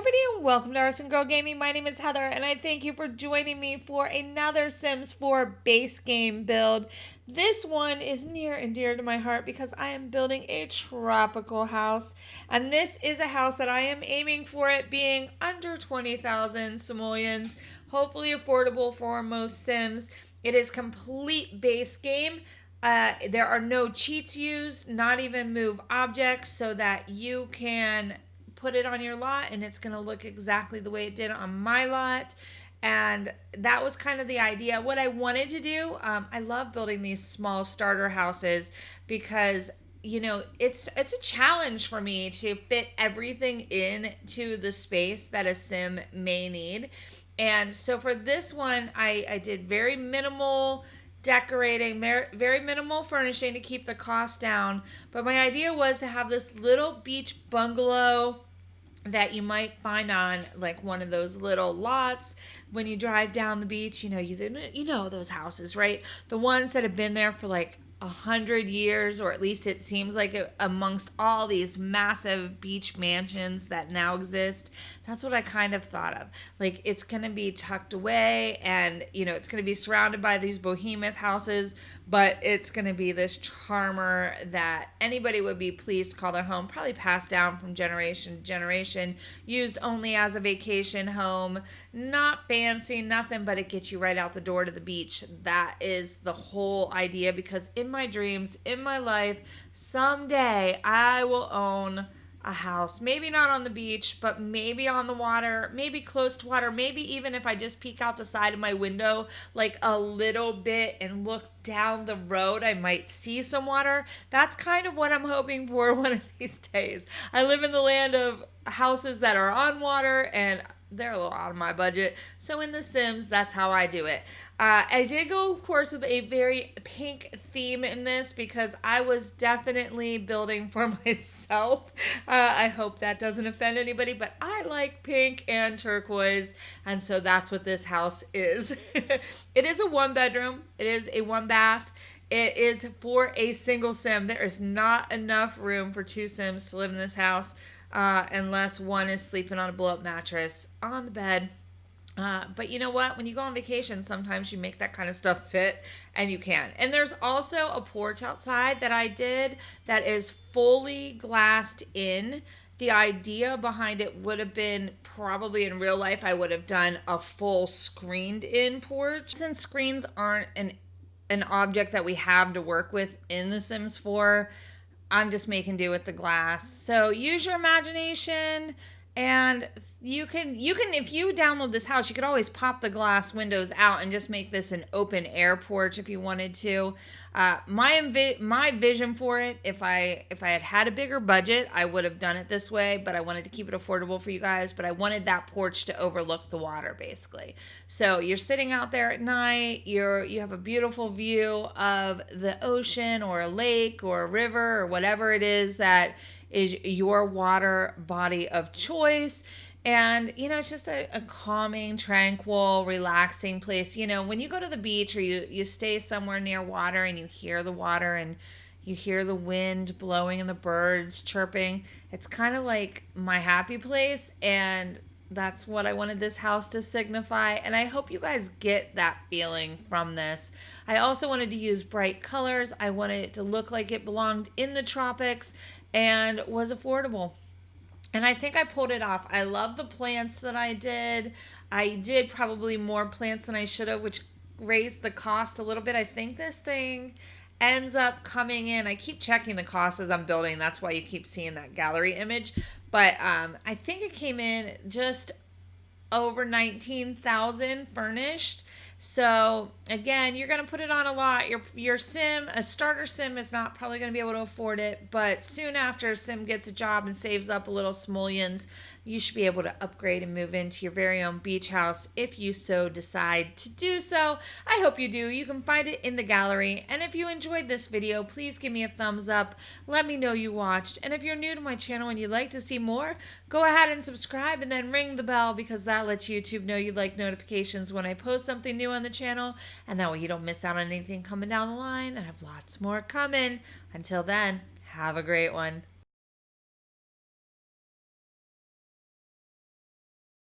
everybody, and welcome to ArsenGirl Gaming. My name is Heather, and I thank you for joining me for another Sims 4 base game build. This one is near and dear to my heart because I am building a tropical house, and this is a house that I am aiming for it being under 20,000 simoleons, hopefully affordable for most Sims. It is complete base game. There are no cheats used, not even move objects, so that you can put it on your lot and it's going to look exactly the way it did on my lot. And that was kind of the idea. What I wanted to do, I love building these small starter houses because it's a challenge for me to fit everything into the space that a sim may need. And so for this one, I did very minimal decorating, very minimal furnishing to keep the cost down. But my idea was to have this little beach bungalow that you might find on like one of those little lots when you drive down the beach. You know those houses, right? The ones that have been there for like 100 years, or at least it seems like it, amongst all these massive beach mansions that now exist. That's what I kind of thought of. Like, it's going to be tucked away, and it's going to be surrounded by these behemoth houses, but it's going to be this charmer that anybody would be pleased to call their home, probably passed down from generation to generation, used only as a vacation home. Not fancy, nothing, but it gets you right out the door to the beach. That is the whole idea, because in my dreams, in my life, someday I will own a house. Maybe not on the beach, but maybe on the water, maybe close to water, maybe even if I just peek out the side of my window like a little bit and look down the road, I might see some water. That's kind of what I'm hoping for one of these days. I live in the land of houses that are on water, and they're a little out of my budget. So in The Sims, that's how I do it. I did go, of course, with a very pink theme in this because I was definitely building for myself. I hope that doesn't offend anybody, but I like pink and turquoise, and so that's what this house is. It is a one bedroom. It is a one bath. It is for a single sim. There is not enough room for two sims to live in this house. Unless one is sleeping on a blow-up mattress on the bed. But you know what? When you go on vacation, sometimes you make that kind of stuff fit, and you can. And there's also a porch outside that I did that is fully glassed in. The idea behind it would have been, probably in real life, I would have done a full screened in porch. Since screens aren't an object that we have to work with in The Sims 4, I'm just making do with the glass. So use your imagination, and you can if you download this house, you could always pop the glass windows out and just make this an open air porch if you wanted to. My vision for it, if I had a bigger budget, I would have done it this way, but I wanted to keep it affordable for you guys. But I wanted that porch to overlook the water, basically. So you're sitting out there at night, you have a beautiful view of the ocean or a lake or a river or whatever it is that is your water body of choice. And, it's just a calming, tranquil, relaxing place. When you go to the beach or you stay somewhere near water and you hear the water and you hear the wind blowing and the birds chirping, it's kind of like my happy place. And that's what I wanted this house to signify. And I hope you guys get that feeling from this. I also wanted to use bright colors. I wanted it to look like it belonged in the tropics and was affordable. And I think I pulled it off. I love the plants that I did. I did probably more plants than I should have, which raised the cost a little bit. I think this thing ends up coming in. I keep checking the cost as I'm building. That's why you keep seeing that gallery image. But I think it came in just over 19,000 furnished. So again, you're going to put it on a lot. Your sim, a starter sim, is not probably going to be able to afford it, but soon after a sim gets a job and saves up a little simoleons, you should be able to upgrade and move into your very own beach house if you so decide to do so. I hope you do. You can find it in the gallery. And if you enjoyed this video, please give me a thumbs up. Let me know you watched. And if you're new to my channel and you'd like to see more, go ahead and subscribe and then ring the bell, because that lets YouTube know you'd like notifications when I post something new on the channel, and that way you don't miss out on anything coming down the line. I have lots more coming. Until then, have a great one.